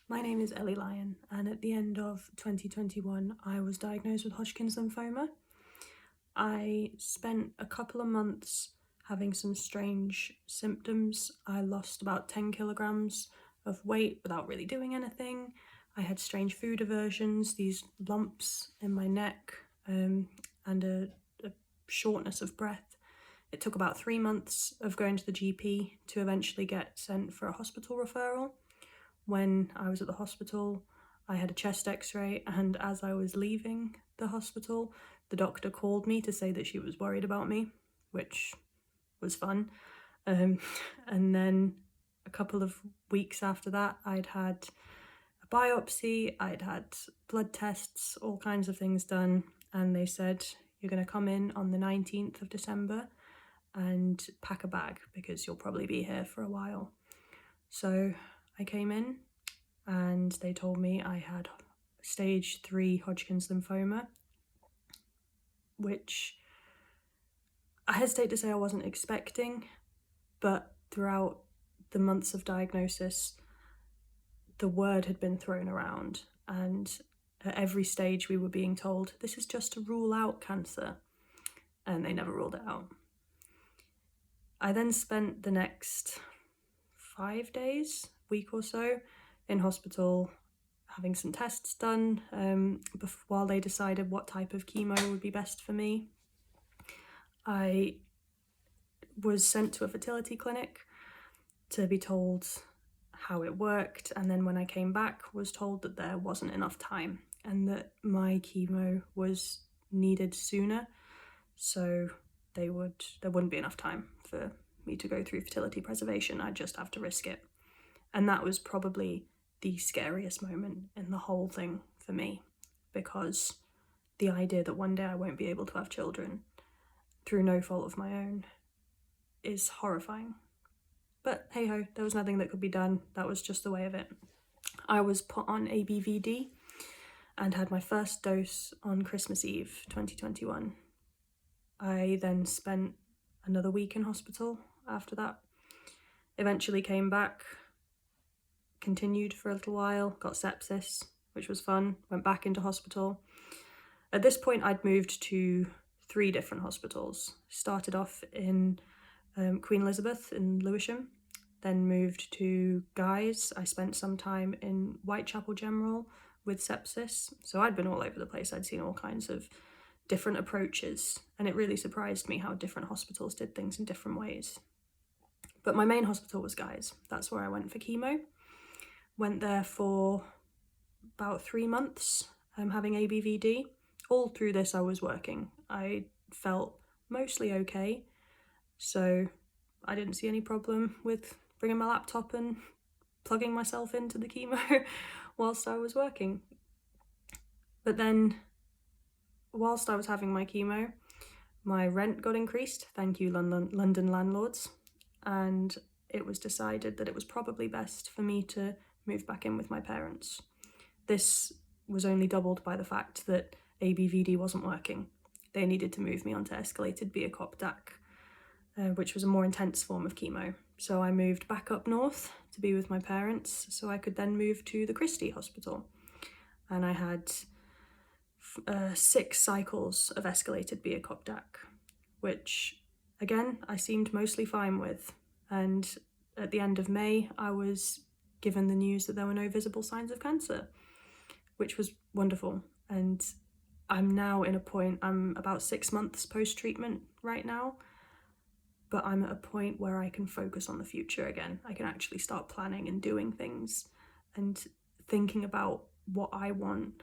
My name is Ellie Lyon, and at the end of 2021, I was diagnosed with Hodgkin's lymphoma. I spent a couple of months having some strange symptoms. I lost about 10 kilograms of weight without really doing anything. I had strange food aversions, these lumps in my neck, and a shortness of breath. It took about 3 months of going to the GP to eventually get sent for a hospital referral. When I was at the hospital, I had a chest x-ray, and as I was leaving the hospital, the doctor called me to say that she was worried about me, which was fun. And then a couple of weeks after that, I'd had a biopsy, I'd had blood tests, all kinds of things done, and they said, you're going to come in on the 19th of December and pack a bag because you'll probably be here for a while. So I came in and they told me I had stage 3 Hodgkin's lymphoma, which I hesitate to say I wasn't expecting, but throughout the months of diagnosis, the word had been thrown around, and at every stage we were being told, this is just to rule out cancer, and they never ruled it out. I then spent the next 5 days, week or so, in hospital having some tests done while they decided what type of chemo would be best for me. I was sent to a fertility clinic to be told how it worked, and then when I came back was told that there wasn't enough time and that my chemo was needed sooner, so there wouldn't be enough time for me to go through fertility preservation. I'd just have to risk it. And that was probably the scariest moment in the whole thing for me, because the idea that one day I won't be able to have children through no fault of my own is horrifying. But hey ho, there was nothing that could be done. That was just the way of it. I was put on ABVD and had my first dose on Christmas Eve 2021. I then spent another week in hospital after that. Eventually came back, continued for a little while, got sepsis, which was fun, went back into hospital. At this point, I'd moved to 3 different hospitals. Started off in Queen Elizabeth in Lewisham, then moved to Guy's. I spent some time in Whitechapel General with sepsis. So I'd been all over the place. I'd seen all kinds of different approaches, and it really surprised me how different hospitals did things in different ways. But my main hospital was Guy's. That's where I went for chemo. Went there for about 3 months, having ABVD. All through this I was working. I felt mostly okay, so I didn't see any problem with bringing my laptop and plugging myself into the chemo whilst I was working. But then, whilst I was having my chemo, my rent got increased, thank you London landlords, and it was decided that it was probably best for me to move back in with my parents. This was only doubled by the fact that ABVD wasn't working. They needed to move me onto escalated Biacop-DAC, which was a more intense form of chemo. So I moved back up north to be with my parents so I could then move to the Christie Hospital. And I had 6 cycles of escalated Biacop-DAC, which, again, I seemed mostly fine with. And at the end of May, I was given the news that there were no visible signs of cancer, which was wonderful. And I'm now in a point, I'm about 6 months post-treatment right now, but I'm at a point where I can focus on the future again. I can actually start planning and doing things and thinking about what I want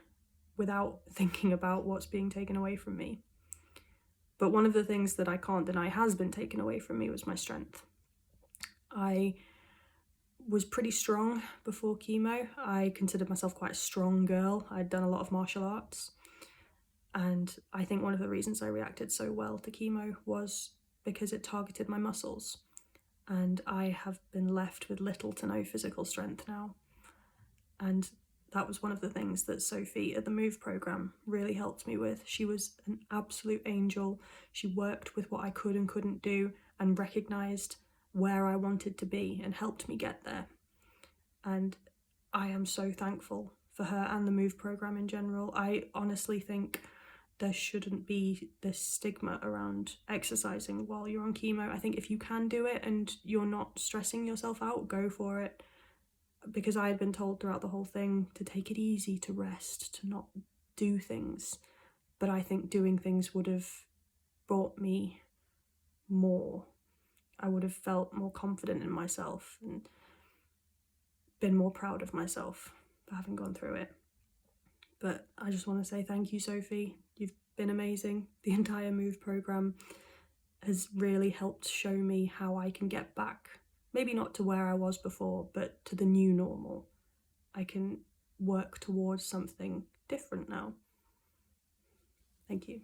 without thinking about what's being taken away from me. But one of the things that I can't deny has been taken away from me was my strength. I was pretty strong before chemo. I considered myself quite a strong girl. I'd done a lot of martial arts. And I think one of the reasons I reacted so well to chemo was because it targeted my muscles. And I have been left with little to no physical strength now. And that was one of the things that Sophie at the Move programme really helped me with. She was an absolute angel. She worked with what I could and couldn't do and recognised where I wanted to be and helped me get there. And I am so thankful for her and the Move program in general. I honestly think there shouldn't be this stigma around exercising while you're on chemo. I think if you can do it and you're not stressing yourself out, go for it. Because I had been told throughout the whole thing to take it easy, to rest, to not do things. But I think doing things would have brought me more. I would have felt more confident in myself and been more proud of myself for having gone through it. But I just want to say thank you, Sophie. You've been amazing. The entire Move program has really helped show me how I can get back, maybe not to where I was before, but to the new normal. I can work towards something different now. Thank you.